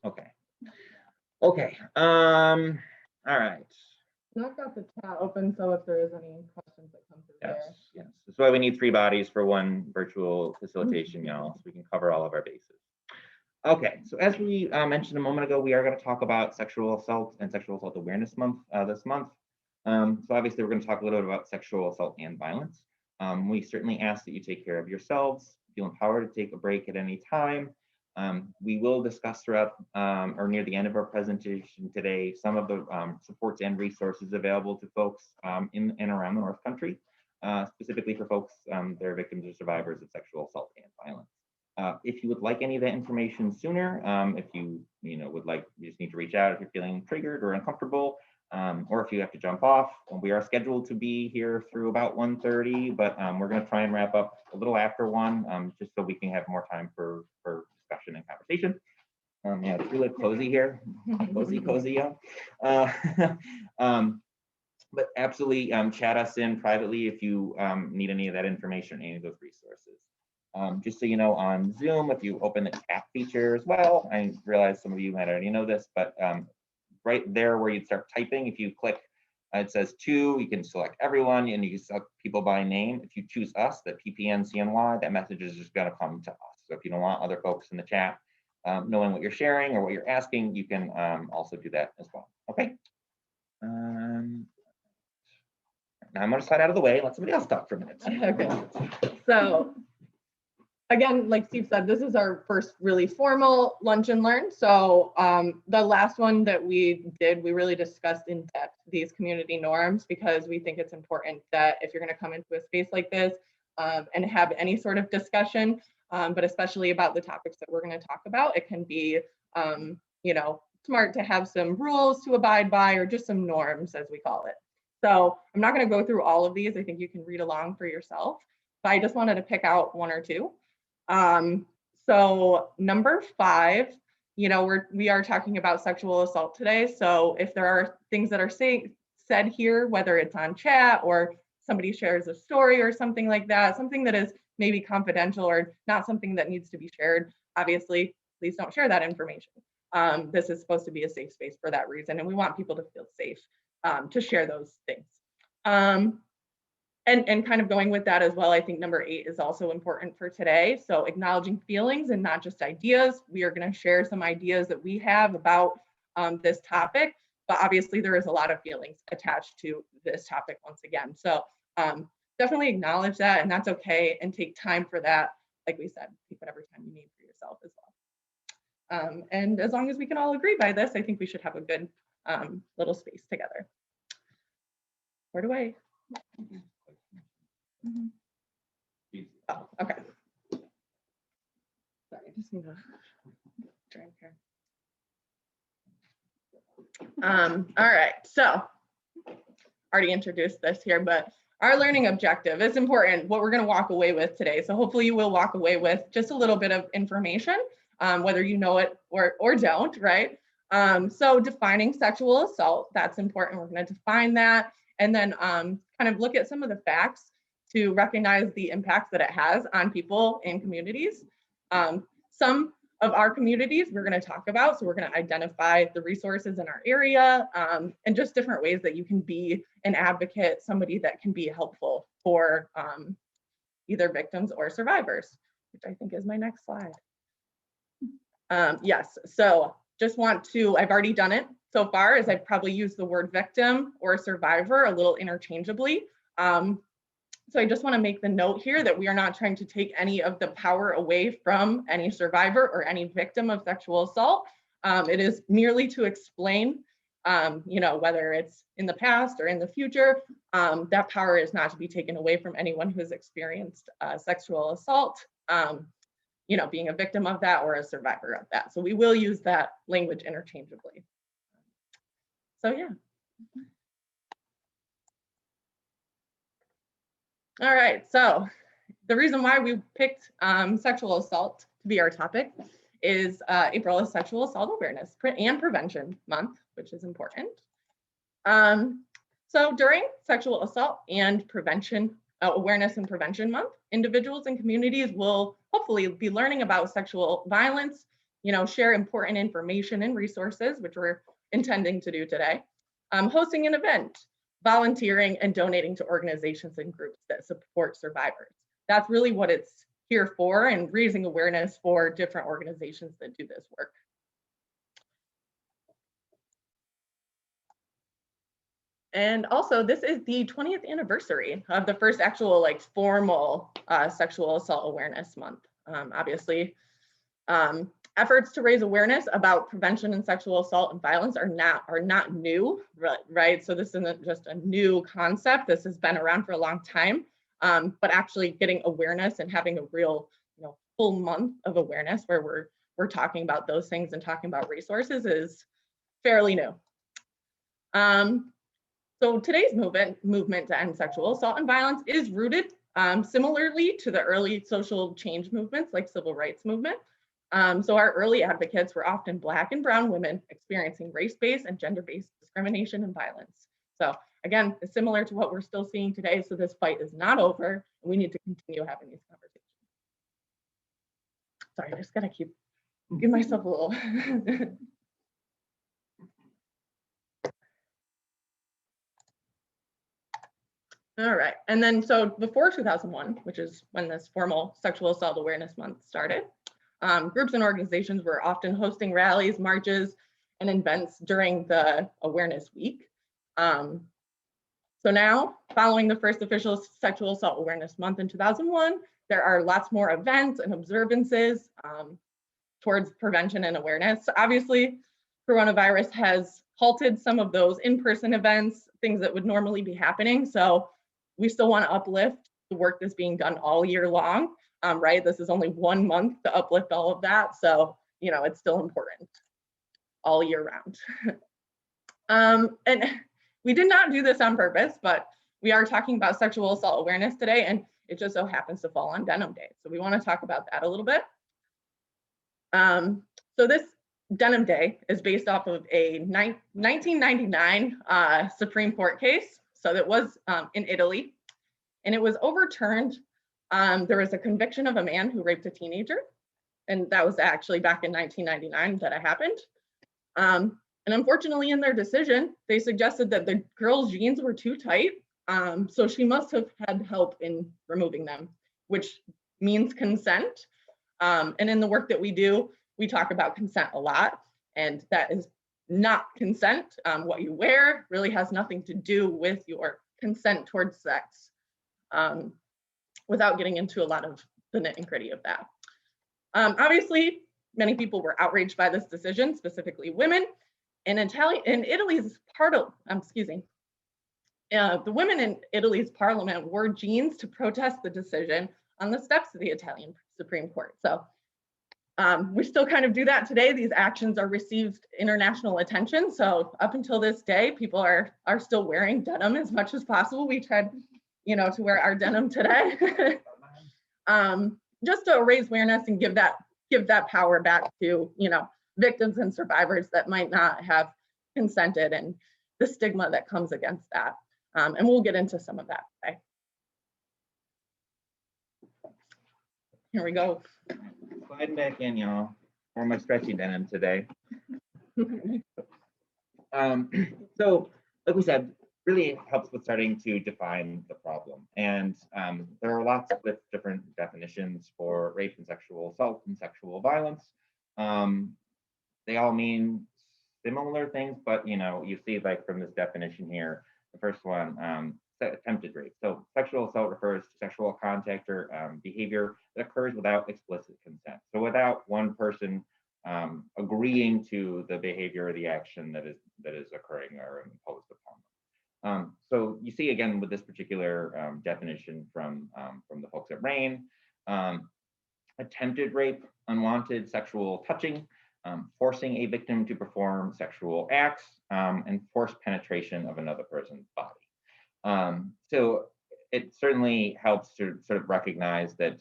Okay. Okay. All right. I've got the chat open, so if there is any questions that come through there. Yes. That's why we need 3 bodies for 1 virtual facilitation, y'all, so we can cover all of our bases. Okay, so as we mentioned a moment ago, we are going to talk about sexual assault and Sexual Assault Awareness Month this month. So obviously, we're going to talk a little bit about sexual assault and violence. We certainly ask that you take care of yourselves, feel empowered to take a break at any time. We will discuss throughout or near the end of our presentation today some of the supports and resources available to folks in and around the North Country, specifically for folks that are victims or survivors of sexual assault and violence. If you would like any of that information sooner, if you would like, you just need to reach out if you're feeling triggered or uncomfortable, or if you have to jump off. We are scheduled to be here through about 1:30, but we're going to try and wrap up a little after 1, just so we can have more time for discussion and conversation. Yeah, it's really cozy here, cozy, yeah. But absolutely chat us in privately if you need any of that information, any of those resources. Just so you know, on Zoom, if you open the chat feature as well, I realize some of you might already know this, but right there where you'd start typing, if you click, it says to, you can select everyone and you can select people by name. If you choose us, the PPNCNY, that message is just going to come to us. So if you don't want other folks in the chat knowing what you're sharing or what you're asking, you can also do that as well. Okay. Now I'm going to slide out of the way and let somebody else talk for a minute. Okay. So again, like Steve said, this is our first really formal lunch and learn. So the last one that we did, we really discussed in depth these community norms, because we think it's important that if you're going to come into a space like this and have any sort of discussion, but especially about the topics that we're going to talk about, it can be, smart to have some rules to abide by, or just some norms, as we call it. So I'm not going to go through all of these. I think you can read along for yourself, but I just wanted to pick out 1 or 2. So number 5, we are talking about sexual assault today. So if there are things that are said here, whether it's on chat or somebody shares a story or something like that, something that is maybe confidential or not something that needs to be shared, obviously, please don't share that information. This is supposed to be a safe space for that reason, and we want people to feel safe to share those things. And kind of going with that as well, I think number 8 is also important for today. So acknowledging feelings and not just ideas. We are going to share some ideas that we have about this topic, but obviously there is a lot of feelings attached to this topic once again. So definitely acknowledge that, and that's okay, and take time for that. Like we said, take whatever time you need for yourself as well. And as long as we can all agree by this, I think we should have a good little space together. Where do I? Oh, okay. Sorry, I just need to drink here. All right, so already introduced this here, but our learning objective is important, what we're going to walk away with today. So hopefully you will walk away with just a little bit of information, whether you know it or don't, right? So defining sexual assault, that's important. We're going to define that, and then kind of look at some of the facts to recognize the impacts that it has on people in communities. Some of our communities we're going to talk about, so we're going to identify the resources in our area and just different ways that you can be an advocate, somebody that can be helpful for either victims or survivors, which I think is my next slide. Yes, so just want to, I've already done it so far, as I've probably used the word victim or survivor a little interchangeably. So I just want to make the note here that we are not trying to take any of the power away from any survivor or any victim of sexual assault. It is merely to explain, whether it's in the past or in the future, that power is not to be taken away from anyone who has experienced sexual assault, being a victim of that or a survivor of that. So we will use that language interchangeably. So yeah. All right, so the reason why we picked sexual assault to be our topic is April is Sexual Assault Awareness and Prevention Month, which is important. So during Sexual Assault and Prevention Awareness and Prevention Month, individuals and communities will hopefully be learning about sexual violence, share important information and resources, which we're intending to do today, hosting an event, volunteering, and donating to organizations and groups that support survivors. That's really what it's here for, and raising awareness for different organizations that do this work. And also, this is the 20th anniversary of the first actual formal Sexual Assault Awareness Month. Obviously, efforts to raise awareness about prevention and sexual assault and violence are not new, right? So this isn't just a new concept. This has been around for a long time, but actually getting awareness and having a real, full month of awareness where we're talking about those things and talking about resources is fairly new. So today's movement to end sexual assault and violence is rooted similarly to the early social change movements like civil rights movement. So our early advocates were often Black and brown women experiencing race-based and gender-based discrimination and violence. So again, it's similar to what we're still seeing today. So this fight is not over. We need to continue having these conversations. Sorry, I just gotta give myself a little. All right, and then so before 2001, which is when this formal Sexual Assault Awareness Month started, groups and organizations were often hosting rallies, marches, and events during the Awareness Week. So now, following the first official Sexual Assault Awareness Month in 2001, there are lots more events and observances towards prevention and awareness. Obviously, coronavirus has halted some of those in-person events, things that would normally be happening. So we still want to uplift the work that's being done all year long, right? This is only 1 month to uplift all of that. So, it's still important all year round. And we did not do this on purpose, but we are talking about sexual assault awareness today, and it just so happens to fall on Denim Day. So we want to talk about that a little bit. So this Denim Day is based off of a 1999 Supreme Court case. So that was in Italy, and it was overturned. There was a conviction of a man who raped a teenager, and that was actually back in 1999 that it happened. And unfortunately, in their decision, they suggested that the girl's jeans were too tight, so she must have had help in removing them, which means consent. And in the work that we do, we talk about consent a lot, and that is not consent. What you wear really has nothing to do with your consent towards sex, without getting into a lot of the nitty-gritty of that. Obviously, many people were outraged by this decision, specifically women. In Italy's the women in Italy's parliament wore jeans to protest the decision on the steps of the Italian Supreme Court. So we still kind of do that today. These actions are received international attention. So up until this day, people are still wearing denim as much as possible. We tried, to wear our denim today, just to raise awareness and give that power back to, victims and survivors that might not have consented, and the stigma that comes against that. And we'll get into some of that today. Here we go. Sliding back in, y'all, for my stretchy denim today. So, like we said, really helps with starting to define the problem. And there are lots of different definitions for rape and sexual assault and sexual violence. They all mean similar things, but you see from this definition here, the first one, attempted rape. So sexual assault refers to sexual contact or behavior that occurs without explicit consent. So without one person agreeing to the behavior or the action that is occurring or imposed upon them. So you see again with this particular definition from the folks at RAINN, attempted rape, unwanted sexual touching, forcing a victim to perform sexual acts, and forced penetration of another person's body. So it certainly helps to sort of recognize that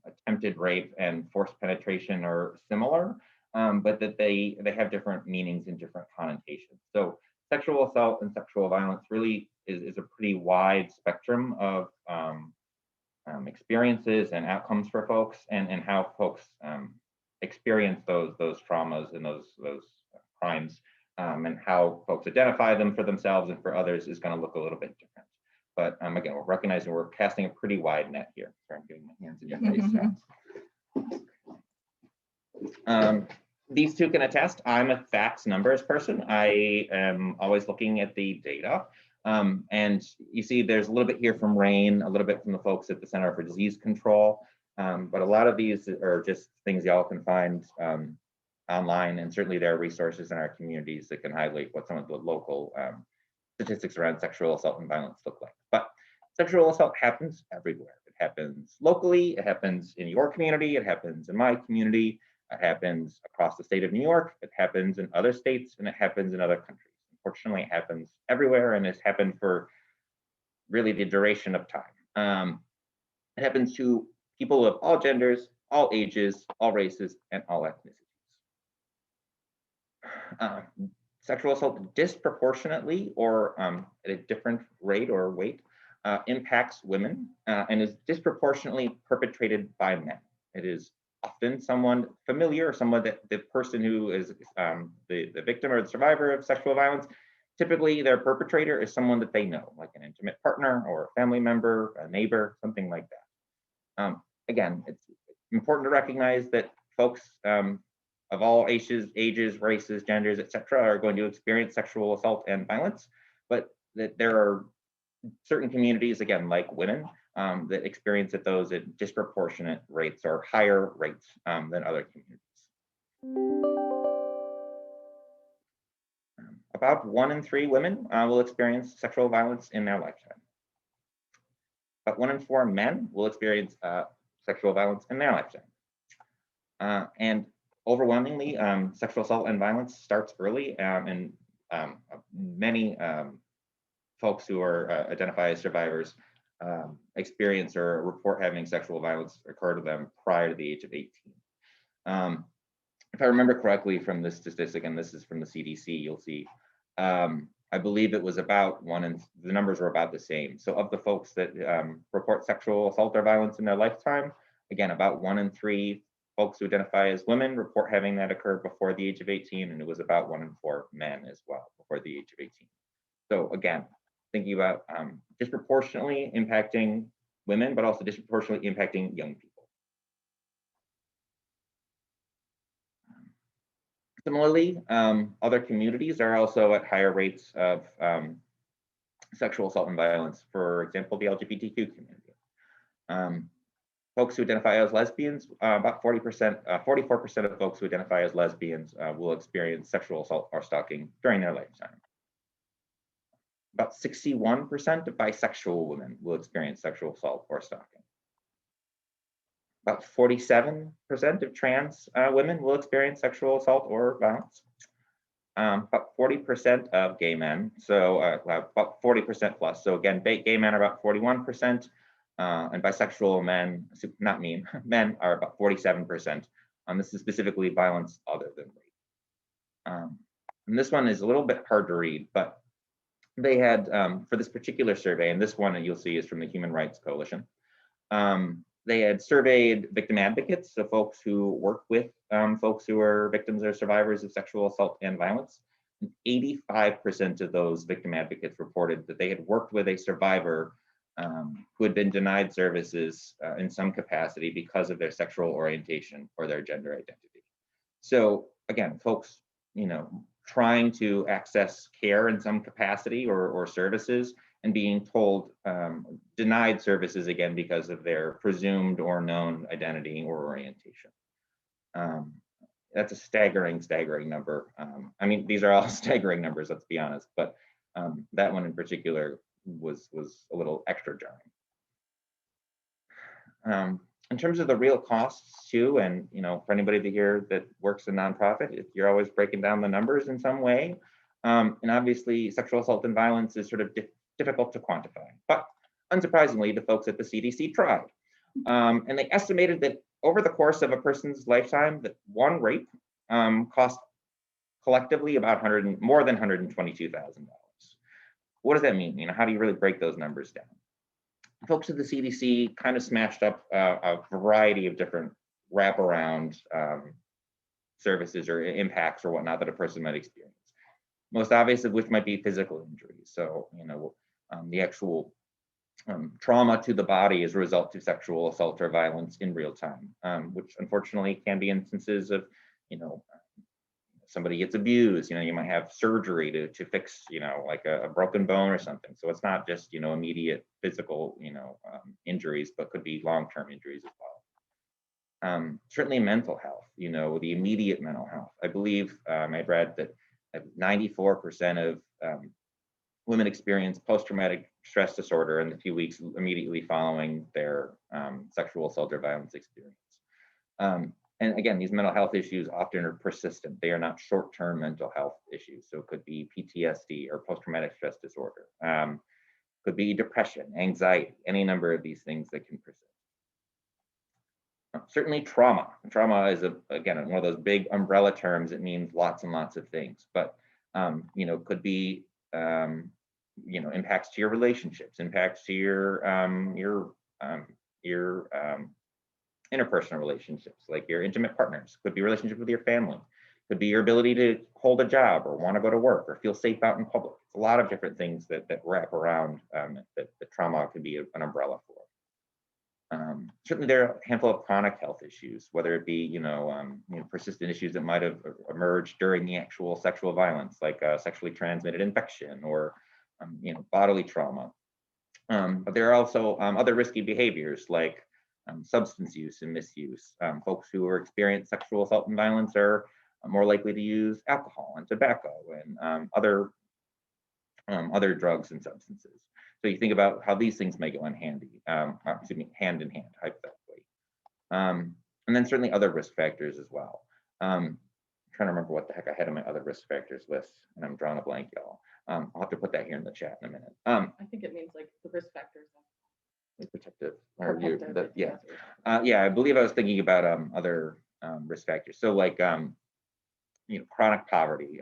attempted rape and forced penetration are similar, but that they have different meanings and different connotations. So sexual assault and sexual violence really is a pretty wide spectrum of experiences and outcomes for folks, and how folks experience those traumas and those crimes, and how folks identify them for themselves and for others is going to look a little bit different. But again, we're recognizing we're casting a pretty wide net here. Sorry, I'm getting my hands in your face. These two can attest. I'm a facts numbers person. I am always looking at the data. And you see there's a little bit here from RAINN, a little bit from the folks at the Center for Disease Control. But a lot of these are just things y'all can find online, and certainly there are resources in our communities that can highlight what some of the local statistics around sexual assault and violence look like. But sexual assault happens everywhere. It happens locally, it happens in your community, it happens in my community, it happens across the state of New York, it happens in other states, and it happens in other countries. Unfortunately, it happens everywhere, and it's happened for really the duration of time. It happens to people of all genders, all ages, all races, and all ethnicities. Sexual assault disproportionately or at a different rate or weight impacts women and is disproportionately perpetrated by men. It is often someone familiar, or someone that the person who is the victim or the survivor of sexual violence, typically their perpetrator is someone that they know, like an intimate partner or a family member, a neighbor, something like that. Again, it's important to recognize that folks of all ages, races, genders, etc., are going to experience sexual assault and violence, but that there are certain communities, again, like women, that experience those at disproportionate rates or higher rates than other communities. About 1 in 3 women will experience sexual violence in their lifetime. About 1 in 4 men will experience sexual violence in their lifetime. And overwhelmingly, sexual assault and violence starts early, and many folks who are identified as survivors experience or report having sexual violence occur to them prior to the age of 18. If I remember correctly from this statistic, and this is from the CDC, you'll see, I believe it was about the numbers were about the same. So of the folks that report sexual assault or violence in their lifetime, again, about 1 in 3 folks who identify as women report having that occur before the age of 18, and it was about 1 in 4 men as well before the age of 18. So again, thinking about disproportionately impacting women, but also disproportionately impacting young people. Similarly, other communities are also at higher rates of sexual assault and violence. For example, the Lgbtq community. Folks who identify as lesbians, about 40%, 44% of folks who identify as lesbians will experience sexual assault or stalking during their lifetime. About 61% of bisexual women will experience sexual assault or stalking. About 47% of trans women will experience sexual assault or violence. About 40% of gay men, so about 40% plus. So again, gay men are about 41%, and bisexual men, not me, men are about 47%. This is specifically violence other than rape. And this one is a little bit hard to read, but they had, for this particular survey, and this one that you'll see is from the Human Rights Coalition, they had surveyed victim advocates, so folks who work with folks who are victims or survivors of sexual assault and violence. And 85% of those victim advocates reported that they had worked with a survivor who had been denied services in some capacity because of their sexual orientation or their gender identity. So again, folks, trying to access care in some capacity or services and being told denied services again because of their presumed or known identity or orientation. That's a staggering number. I mean, these are all staggering numbers, let's be honest, but that one in particular was a little extra jarring. In terms of the real costs too, and for anybody here that works in nonprofit, if you're always breaking down the numbers in some way, and obviously sexual assault and violence is sort of difficult to quantify, but unsurprisingly, the folks at the CDC tried, and they estimated that over the course of a person's lifetime, that one rape cost collectively about more than $122,000. What does that mean? How do you really break those numbers down? Folks at the CDC kind of smashed up a variety of different wraparound services or impacts or whatnot that a person might experience. Most obvious of which might be physical injuries. So, the actual trauma to the body as a result to sexual assault or violence in real time, which unfortunately can be instances of, somebody gets abused, you might have surgery to fix, like a broken bone or something. So it's not just, immediate physical, injuries, but could be long-term injuries as well. Certainly mental health, the immediate mental health. I believe I'd read that 94% of women experience post-traumatic stress disorder in the few weeks immediately following their sexual assault or violence experience. And again, these mental health issues often are persistent. They are not short-term mental health issues. So it could be PTSD or post-traumatic stress disorder. Could be depression, anxiety, any number of these things that can persist. Certainly trauma. Trauma is, again, one of those big umbrella terms. It means lots and lots of things, but could be impacts to your relationships, impacts to your interpersonal relationships, like your intimate partners. Could be relationship with your family. Could be your ability to hold a job or want to go to work or feel safe out in public. It's a lot of different things that wrap around that trauma can be an umbrella for. Certainly, there are a handful of chronic health issues, whether it be persistent issues that might have emerged during the actual sexual violence, like sexually transmitted infection or bodily trauma. But there are also other risky behaviors like substance use and misuse. Folks who experience sexual assault and violence are more likely to use alcohol and tobacco and other drugs and substances. So you think about how these things may go hand in hand, hypothetically. And then certainly other risk factors as well. I'm trying to remember what the heck I had in my other risk factors list, and I'm drawing a blank, y'all. I'll have to put that here in the chat in a minute. I think it means like the risk factors. Protective, I believe I was thinking about other risk factors. So like chronic poverty,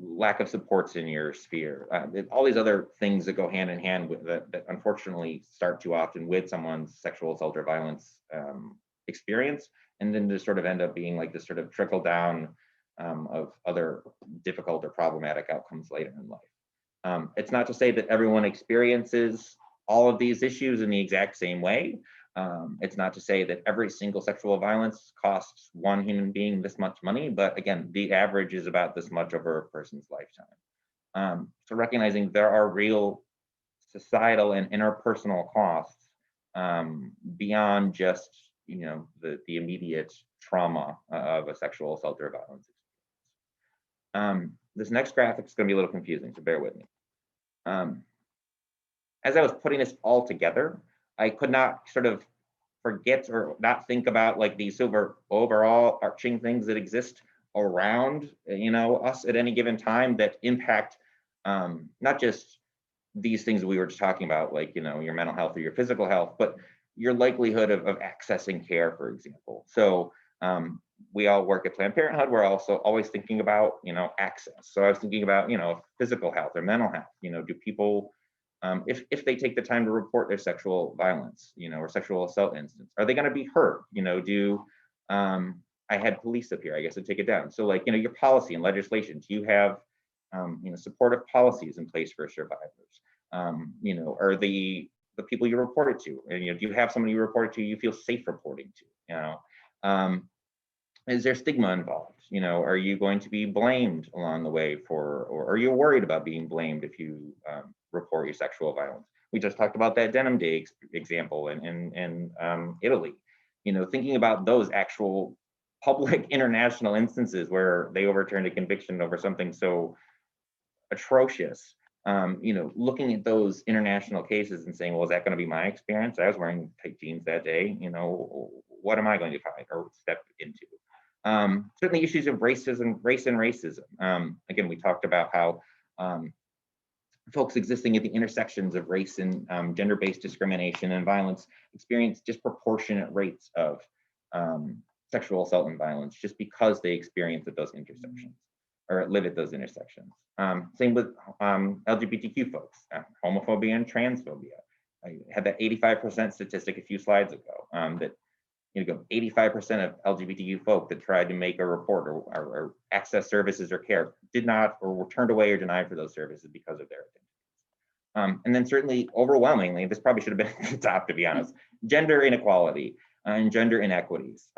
lack of supports in your sphere, all these other things that go hand in hand with that unfortunately start too often with someone's sexual assault or violence experience, and then just sort of end up being like this sort of trickle down of other difficult or problematic outcomes later in life. It's not to say that everyone experiences all of these issues in the exact same way. It's not to say that every single sexual violence costs one human being this much money, but again, the average is about this much over a person's lifetime. So recognizing there are real societal and interpersonal costs beyond just the immediate trauma of a sexual assault or violence experience. This next graphic is going to be a little confusing, so bear with me. As I was putting this all together, I could not sort of forget or not think about like these overall arching things that exist around us at any given time that impact not just these things we were just talking about, like your mental health or your physical health, but your likelihood of accessing care, for example. So we all work at Planned Parenthood. We're also always thinking about access. So I was thinking about physical health or mental health. Do people if they take the time to report their sexual violence, or sexual assault instance, are they going to be heard? I had police up here, I guess I'd take it down. So like, your policy and legislation, do you have, supportive policies in place for survivors? Are the people you report it to, and, do you have somebody you report it to you feel safe reporting to? Is there stigma involved? Are you going to be blamed along the way or are you worried about being blamed if you report your sexual violence? We just talked about that Denim Day example in Italy. Thinking about those actual public international instances where they overturned a conviction over something so atrocious. Looking at those international cases and saying, well, is that going to be my experience? I was wearing tight jeans that day. What am I going to find or step into? Certainly issues of race and racism. Again, we talked about how folks existing at the intersections of race and gender-based discrimination and violence experience disproportionate rates of sexual assault and violence just because they experience at those intersections or live at those intersections. Same with LGBTQ folks, homophobia and transphobia. I had that 85% statistic a few slides ago that go 85% of LGBTQ folk that tried to make a report or access services or care did not, or were turned away or denied for those services because of their identity. And then certainly overwhelmingly, this probably should have been at the top, to be honest, gender inequality and gender inequities.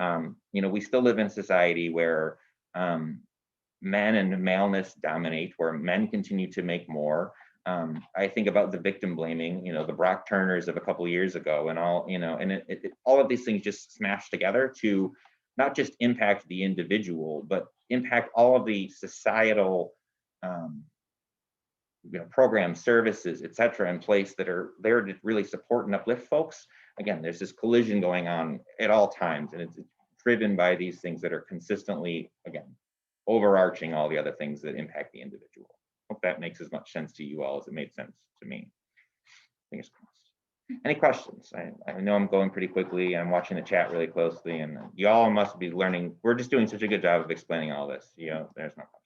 We still live in a society where men and maleness dominate, where men continue to make more. I think about the victim blaming, the Brock Turners of a couple of years ago, and all, and all of these things just smashed together to not just impact the individual, but impact all of the societal, programs, services, et cetera, in place that are there to really support and uplift folks. Again, there's this collision going on at all times, and it's driven by these things that are consistently, again, overarching all the other things that impact the individual. Hope that makes as much sense to you all as it made sense to me. Fingers crossed. Any questions? I know I'm going pretty quickly. I'm watching the chat really closely, and y'all must be learning. We're just doing such a good job of explaining all this. There's no question.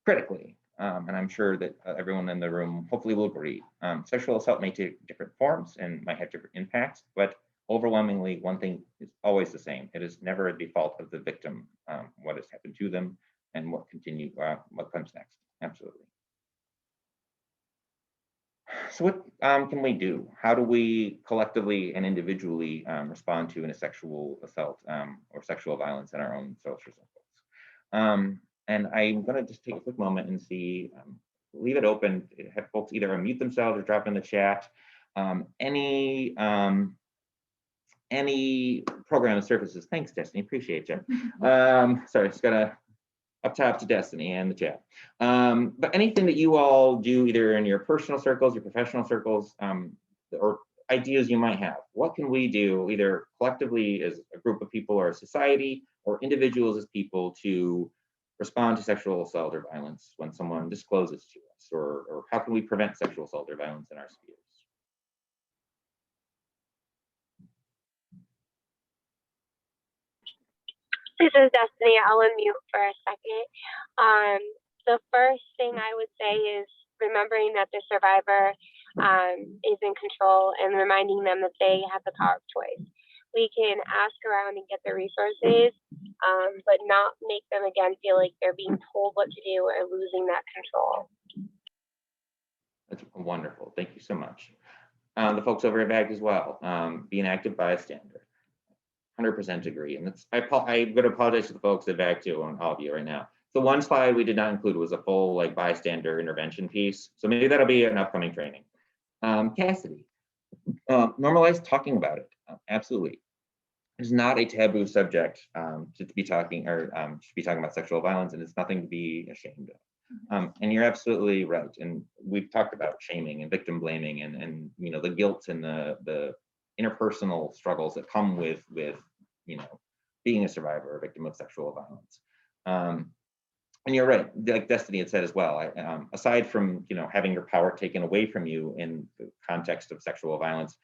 Critically, and I'm sure that everyone in the room hopefully will agree, sexual assault may take different forms and might have different impacts, but overwhelmingly, one thing is always the same. It is never a default of the victim, what has happened to them, and what comes next. Absolutely. So what can we do? How do we collectively and individually respond to a sexual assault or sexual violence in our own social circles? And I'm going to just take a quick moment and see, leave it open, have folks either unmute themselves or drop in the chat. Any program services. Thanks, Destiny. Appreciate you. Sorry, it's got up top to Destiny and the chat. But anything that you all do, either in your personal circles, your professional circles, or ideas you might have. What can we do, either collectively as a group of people or a society, or individuals as people, to respond to sexual assault or violence when someone discloses to us, or how can we prevent sexual assault or violence in our spheres? This is Destiny. I'll unmute for a second. The first thing I would say is remembering that the survivor is in control and reminding them that they have the power of choice. We can ask around and get the resources, but not make them again feel like they're being told what to do and losing that control. That's wonderful. Thank you so much. The folks over at VAG as well, be an active bystander. 100% agree. And I'm going to apologize to the folks at VAG too, on all of you right now. The one slide we did not include was a full bystander intervention piece. So maybe that'll be an upcoming training. Cassidy, normalize talking about it. Absolutely. It's not a taboo subject to be talking or should be talking about sexual violence, and it's nothing to be ashamed of. And you're absolutely right. And we've talked about shaming and victim blaming and the guilt and the interpersonal struggles that come with being a survivor or a victim of sexual violence. And you're right, like Destiny had said as well, aside from having your power taken away from you in the context of sexual violence,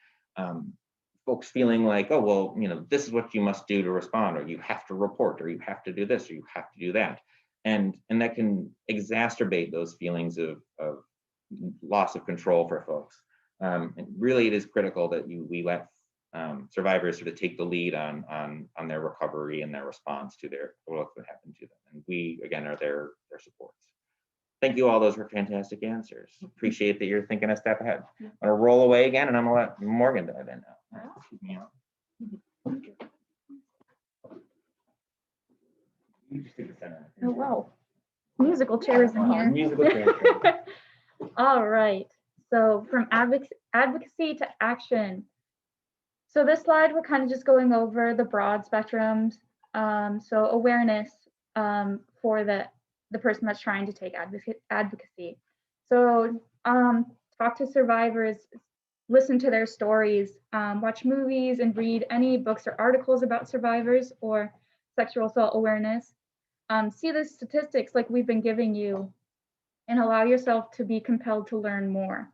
folks feeling like, oh, well, this is what you must do to respond, or you have to report, or you have to do this, or you have to do that. And that can exacerbate those feelings of loss of control for folks. And really, it is critical that we let survivors sort of take the lead on their recovery and their response to what happened to them. And we, again, are their supports. Thank you all. Those were fantastic answers. Appreciate that you're thinking a step ahead. I'm gonna roll away again, and I'm gonna let Morgan dive in now. You just take the center. Oh, wow. Musical chairs in here. Musical chairs. All right. So from advocacy to action. So this slide, we're kind of just going over the broad spectrums. So awareness for the person that's trying to take advocacy. So talk to survivors, listen to their stories, watch movies and read any books or articles about survivors or sexual assault awareness. See the statistics like we've been giving you and allow yourself to be compelled to learn more.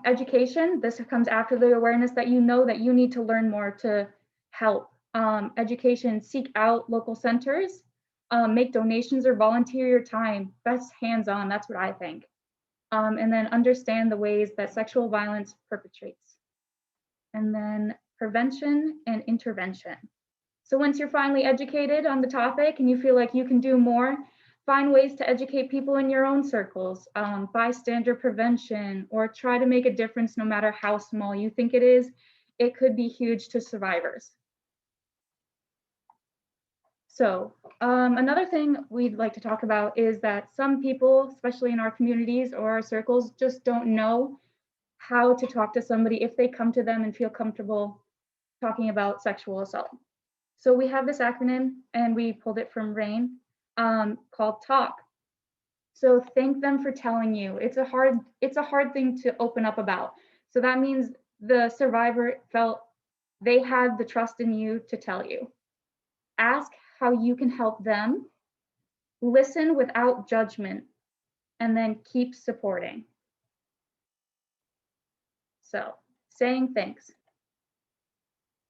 Education, this comes after the awareness that you know that you need to learn more to help. Education, seek out local centers, make donations or volunteer your time. Best hands-on, that's what I think. And then understand the ways that sexual violence perpetrates. and then prevention and intervention. So once you're finally educated on the topic and you feel like you can do more, find ways to educate people in your own circles, bystander prevention, or try to make a difference no matter how small you think it is. It could be huge to survivors. So another thing we'd like to talk about is that some people, especially in our communities or our circles, just don't know how to talk to somebody if they come to them and feel comfortable talking about sexual assault. So we have this acronym and we pulled it from RAIN called TALK. So thank them for telling you. It's a hard thing to open up about. So that means the survivor felt they had the trust in you to tell you. Ask how you can help them. Listen without judgment, and then keep supporting. So saying thanks.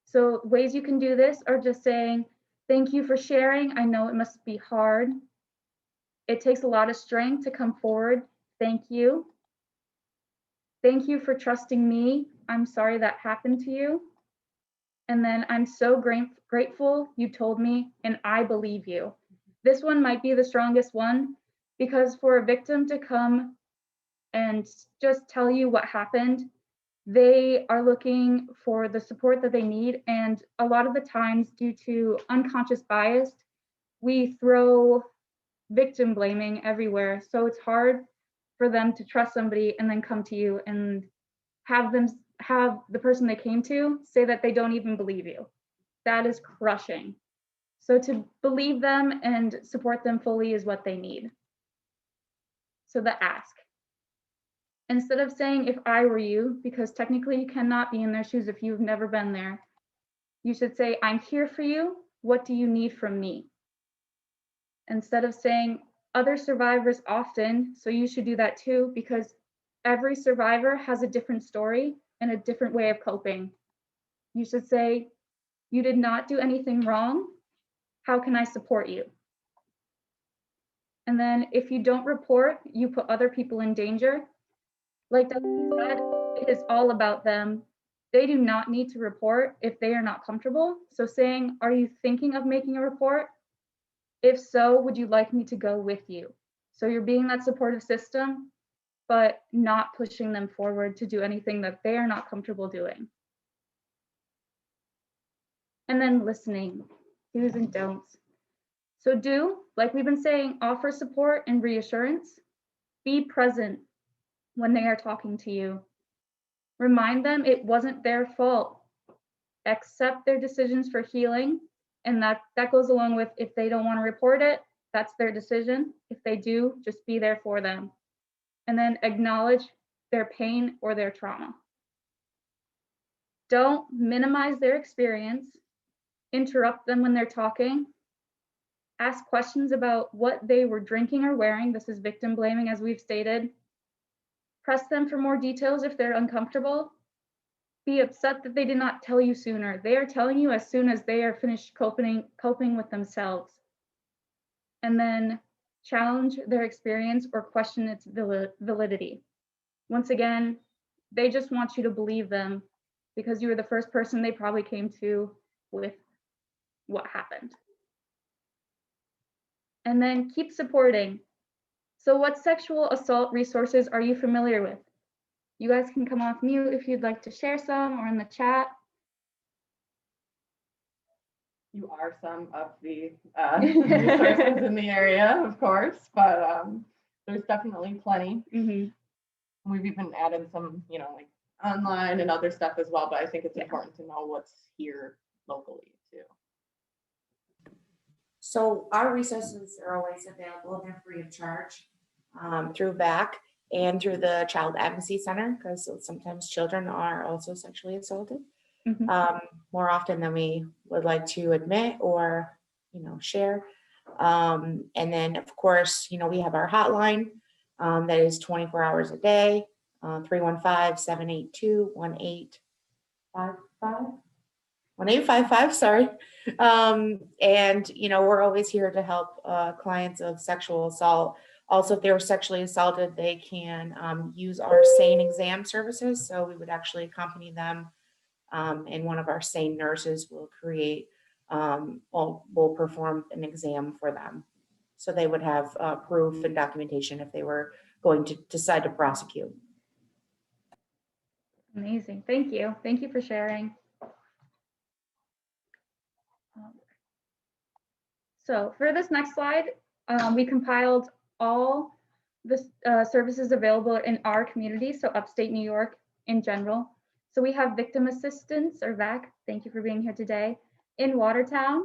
So ways you can do this are just saying, thank you for sharing. I know it must be hard. It takes a lot of strength to come forward. Thank you. Thank you for trusting me. I'm sorry that happened to you. And then I'm so grateful you told me, and I believe you. This one might be the strongest one, because for a victim to come and just tell you what happened, they are looking for the support that they need. And a lot of the times, due to unconscious bias, we throw victim blaming everywhere. So it's hard for them to trust somebody and then come to you and have the person they came to say that they don't even believe you. That is crushing. So to believe them and support them fully is what they need. So the ask. Instead of saying, if I were you, because technically you cannot be in their shoes if you've never been there, you should say, I'm here for you. What do you need from me? Instead of saying, other survivors often, so you should do that too, because every survivor has a different story and a different way of coping. You should say, you did not do anything wrong. How can I support you? And then if you don't report, you put other people in danger. Like Dusty said, it is all about them. They do not need to report if they are not comfortable. So saying, are you thinking of making a report? If so, would you like me to go with you? So you're being that supportive system, but not pushing them forward to do anything that they are not comfortable doing. And then listening, do's and don'ts. So do, like we've been saying, offer support and reassurance. Be present when they are talking to you. Remind them it wasn't their fault. Accept their decisions for healing. And that goes along with, if they don't want to report it, that's their decision. If they do, just be there for them. And then acknowledge their pain or their trauma. Don't minimize their experience. Interrupt them when they're talking. Ask questions about what they were drinking or wearing. This is victim blaming, as we've stated. Press them for more details if they're uncomfortable. Be upset that they did not tell you sooner. They are telling you as soon as they are finished coping with themselves. And then challenge their experience or question its validity. Once again, they just want you to believe them because you were the first person they probably came to with what happened. And then keep supporting. So what sexual assault resources are you familiar with? You guys can come off mute if you'd like to share some, or in the chat. You are some of the resources in the area, of course, but there's definitely plenty. Mm-hmm. We've even added some, like online and other stuff as well, but I think it's important to know what's here locally too. So our resources are always available. They're free of charge through VAC and through the Child Advocacy Center, because sometimes children are also sexually assaulted. Mm-hmm. More often than we would like to admit or, share. And then, of course, we have our hotline that is 24 hours a day, 315-782-1855. 1855, sorry. And, we're always here to help clients of sexual assault. Also, if they were sexually assaulted, they can use our SANE exam services. So we would actually accompany them and one of our SANE nurses will will perform an exam for them. So they would have proof and documentation if they were going to decide to prosecute. Amazing. Thank you. Thank you for sharing. So for this next slide, we compiled all the services available in our community, so upstate New York in general. So we have victim assistance, or VAC, thank you for being here today, in Watertown,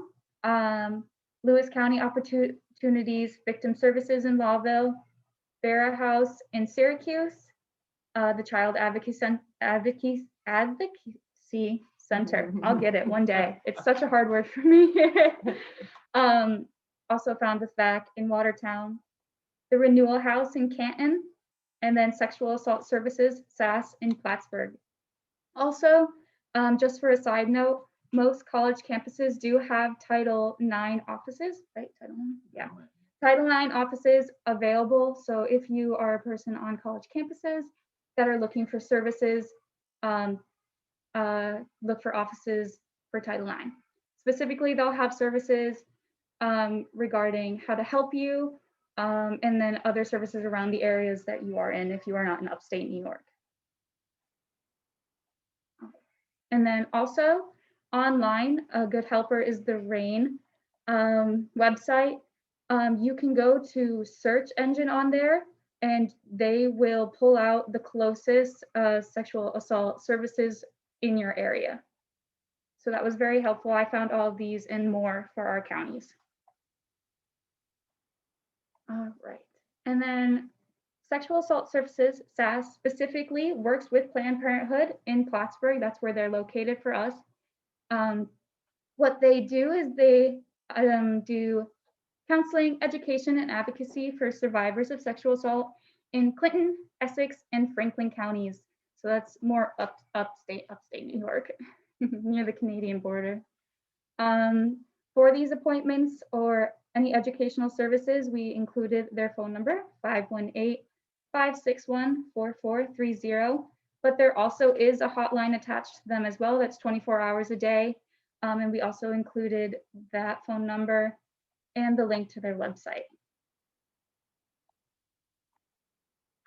Lewis County Opportunities Victim Services in Lawville, Vera House in Syracuse, the Child Advocacy Center. I'll get it one day. It's such a hard word for me. Also found with VAC in Watertown, the Renewal House in Canton, and then Sexual Assault Services, SAS in Plattsburgh. Also, just for a side note, most college campuses do have Title IX offices, right? Title IX? Yeah. Title IX offices available. So if you are a person on college campuses that are looking for services, look for offices for Title IX. Specifically, they'll have services regarding how to help you, and then other services around the areas that you are in if you are not in upstate New York. And then also online, a good helper is the RAIN website. You can go to search engine on there and they will pull out the closest sexual assault services in your area. So that was very helpful. I found all of these and more for our counties. All right, and then Sexual Assault Services, SAS, specifically works with Planned Parenthood in Plattsburgh. That's where they're located for us. What they do is they do counseling, education, and advocacy for survivors of sexual assault in Clinton, Essex, and Franklin counties. So that's more upstate New York, near the Canadian border. For these appointments or any educational services, we included their phone number, 518-561-4430. But there also is a hotline attached to them as well. That's 24 hours a day. And we also included that phone number and the link to their website.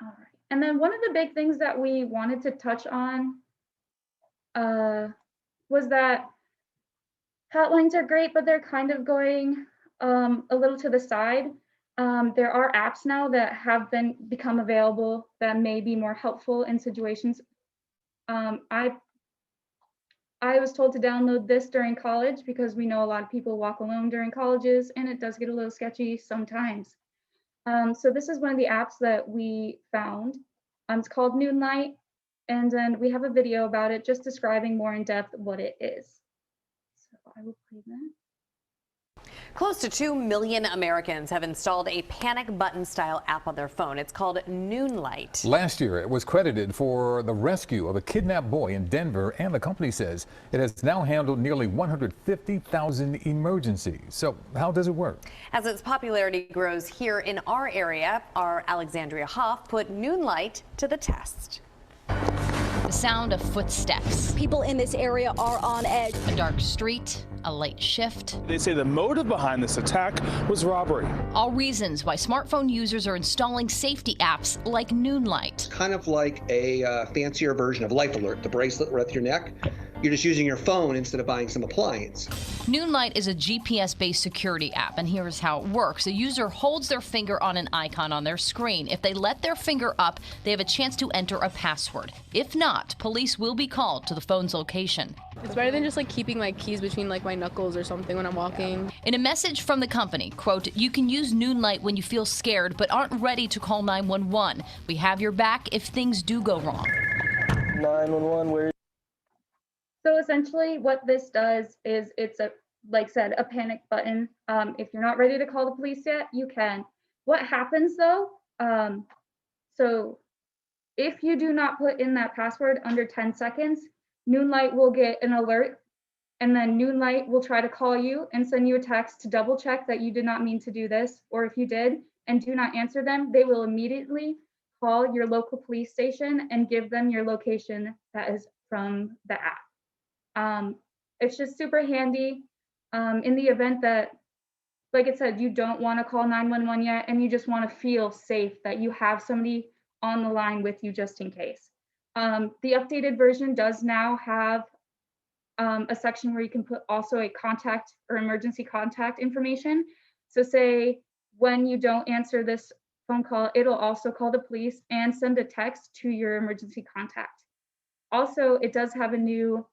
All right. And then one of the big things that we wanted to touch on was that hotlines are great, but they're kind of going a little to the side. There are apps now that have become available that may be more helpful in situations. I was told to download this during college because we know a lot of people walk alone during colleges and it does get a little sketchy sometimes. So this is one of the apps that we found. It's called Noonlight, and then we have a video about it just describing more in depth what it is. So I will play that. Close to 2 million Americans have installed a panic button style app on their phone. It's called Noonlight. Last year, it was credited for the rescue of a kidnapped boy in Denver, and the company says it has now handled nearly 150,000 emergencies. So how does it work? As its popularity grows here in our area, our Alexandria Hoff put Noonlight to the test. The sound of footsteps. People in this area are on edge. A dark street, a late shift. They say the motive behind this attack was robbery. All reasons why smartphone users are installing safety apps like Noonlight. Kind of like a fancier version of Life Alert, the bracelet around your neck. You're just using your phone instead of buying some appliance. Noonlight is a GPS-based security app, and here's how it works. A user holds their finger on an icon on their screen. If they let their finger up, they have a chance to enter a password. If not, police will be called to the phone's location. It's better than just like keeping my keys between like my knuckles or something when I'm walking. In a message from the company, quote, "You can use Noonlight when you feel scared but aren't ready to call 911. We have your back if things do go wrong." 911, where? So essentially what this does is it's like I said, a panic button. If you're not ready to call the police yet, you can. What happens though? So if you do not put in that password under 10 seconds, Noonlight will get an alert, and then Noonlight will try to call you and send you a text to double check that you did not mean to do this, or if you did and do not answer them, they will immediately call your local police station and give them your location that is from the app. It's just super handy in the event that, like it said, you don't want to call 911 yet and you just want to feel safe that you have somebody on the line with you just in case. The updated version does now have a section where you can put also a contact or emergency contact information. So say when you don't answer this phone call, it'll also call the police and send a text to your emergency contact. Also, it does have a new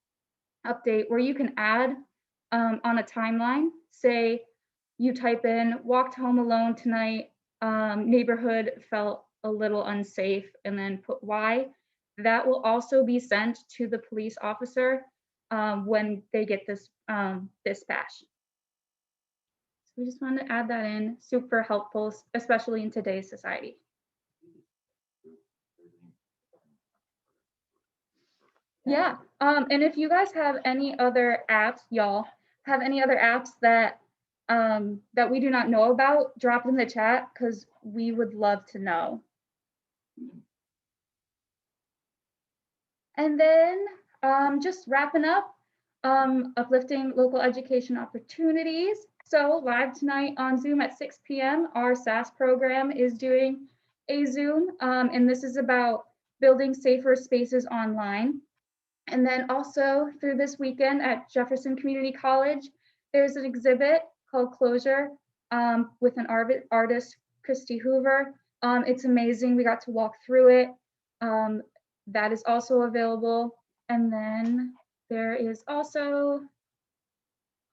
update where you can add on a timeline, say you type in walked home alone tonight, neighborhood felt a little unsafe, and then put why. That will also be sent to the police officer when they get this dispatch. So we just wanted to add that in, super helpful, especially in today's society. Yeah, and if you guys have any other apps, y'all have any other apps that that we do not know about, drop in the chat because we would love to know. And then just wrapping up, uplifting local education opportunities. So live tonight on Zoom at 6 p.m., our SAS program is doing a Zoom, and this is about building safer spaces online. And then also through this weekend at Jefferson Community College, there's an exhibit called Closure with an artist, Christy Hoover. It's amazing. We got to walk through it. That is also available. And then there is also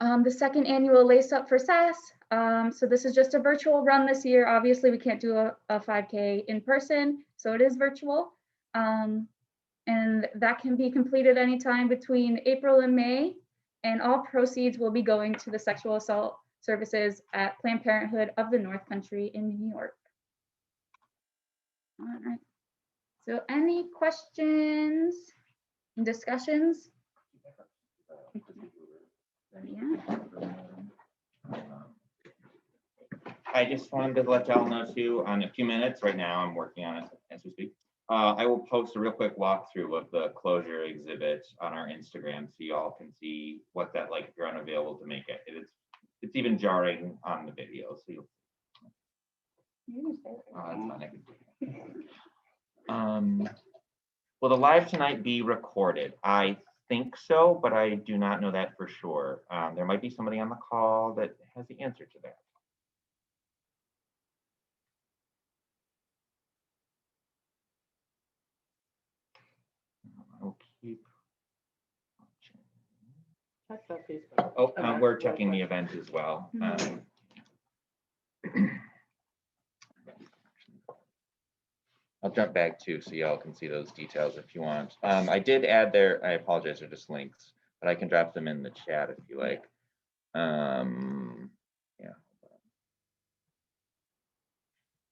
the second annual Lace Up for SAS. So this is just a virtual run this year. Obviously, we can't do a 5K in person, so it is virtual. And that can be completed anytime between April and May. And all proceeds will be going to the sexual assault services at Planned Parenthood of the North Country in New York. All right. So any questions and discussions? Yeah. I just wanted to let y'all know too, on a few minutes right now, I'm working on it as we speak. I will post a real quick walkthrough of the Closure exhibit on our Instagram so y'all can see what that like if you're unavailable to make it. It's even jarring on the video. So you'll will the live tonight be recorded? I think so, but I do not know that for sure. There might be somebody on the call that has the answer to that. I'll keep watching. Oh, we're checking the event as well. I'll jump back too so y'all can see those details if you want. I did add there, I apologize, they're just links, but I can drop them in the chat if you like.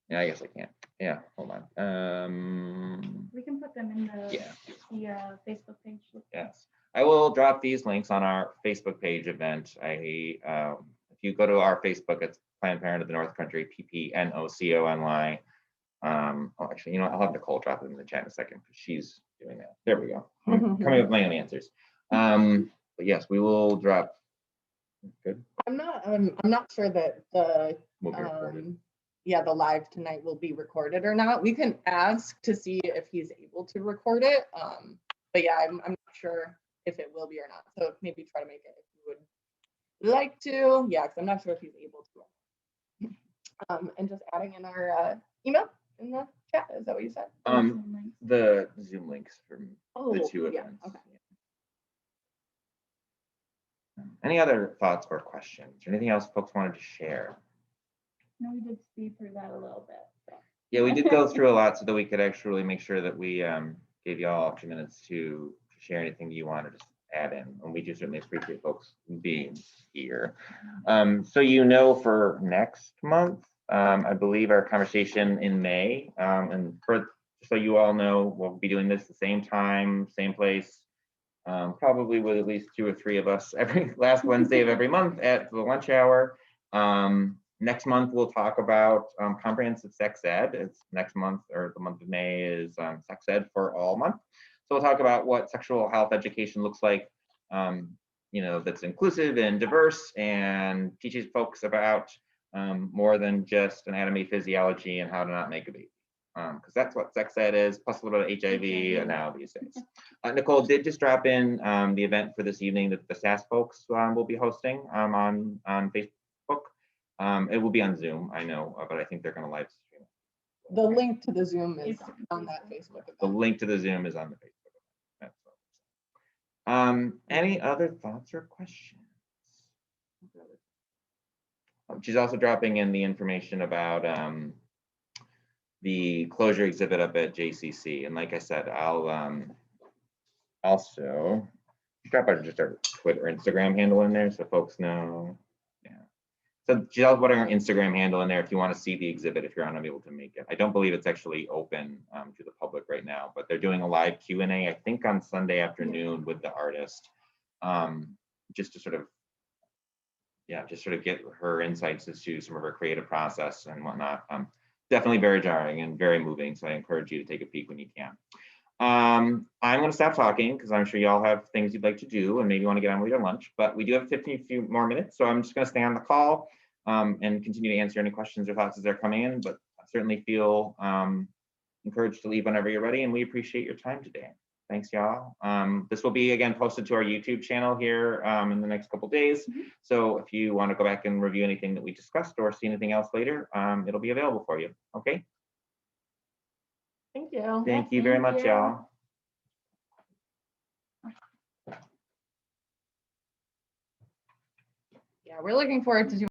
Yeah, I guess I can't. Yeah, hold on. We can put them in the Facebook page. Yes, I will drop these links on our Facebook page event. If you go to our Facebook, it's Planned Parenthood of the North Country, PPNOCONY. Oh, actually, you know what? I'll have Nicole drop it in the chat in a second because she's doing that. There we go. I'm coming up with my own answers. But yes, we will drop. Good. I'm not sure that the Will be recorded. the live tonight will be recorded or not. We can ask to see if he's able to record it. But yeah, I'm not sure if it will be or not. So maybe try to make it if you would like to. Yeah, because I'm not sure if he's able to. And just adding in our email in the chat. Is that what you said? The Zoom links from the two yeah, events. okay. Any other thoughts or questions? Or anything else folks wanted to share? No, we did speed through that a little bit. So. Yeah, we did go through a lot so that we could actually make sure that we gave you all a few minutes to share anything you wanted to add in. And we do certainly appreciate folks being here. So you know, for next month, I believe our conversation in May, and so you all know, we'll be doing this the same time, same place, probably with at least 2 or 3 of us every last Wednesday of every month at the lunch hour. Next month, we'll talk about comprehensive sex ed. It's next month, or the month of May is sex ed for all month. So we'll talk about what sexual health education looks like that's inclusive and diverse and teaches folks about more than just anatomy, physiology, and how to not make a baby. Because that's what sex ed is, plus a little bit of HIV now these days. Nicole did just drop in the event for this evening that the SAS folks will be hosting on Facebook. It will be on Zoom, I know, but I think they're going to live stream. The link to the Zoom is on that Facebook event. The link to the Zoom is on the Facebook event. Any other thoughts or questions? She's also dropping in the information about the closure exhibit up at JCC. And like I said, I'll also drop out just our Twitter, Instagram handle in there so folks know. Yeah. So Jill, putting our Instagram handle in there if you want to see the exhibit if you're unable to make it. I don't believe it's actually open to the public right now, but they're doing a live Q&A, I think on Sunday afternoon with the artist, just to sort of get her insights as to some of her creative process and whatnot. Definitely very jarring and very moving. So I encourage you to take a peek when you can. I'm going to stop talking because I'm sure y'all have things you'd like to do and maybe want to get on with your lunch, but we do have 15 few more minutes. So I'm just going to stay on the call and continue to answer any questions or thoughts as they're coming in, but I certainly feel encouraged to leave whenever you're ready, and we appreciate your time today. Thanks, y'all. This will be again posted to our YouTube channel here in the next couple days. So if you want to go back and review anything that we discussed or see anything else later, it'll be available for you. Okay. Thank you. Thank you very much, y'all. Yeah, we're looking forward to doing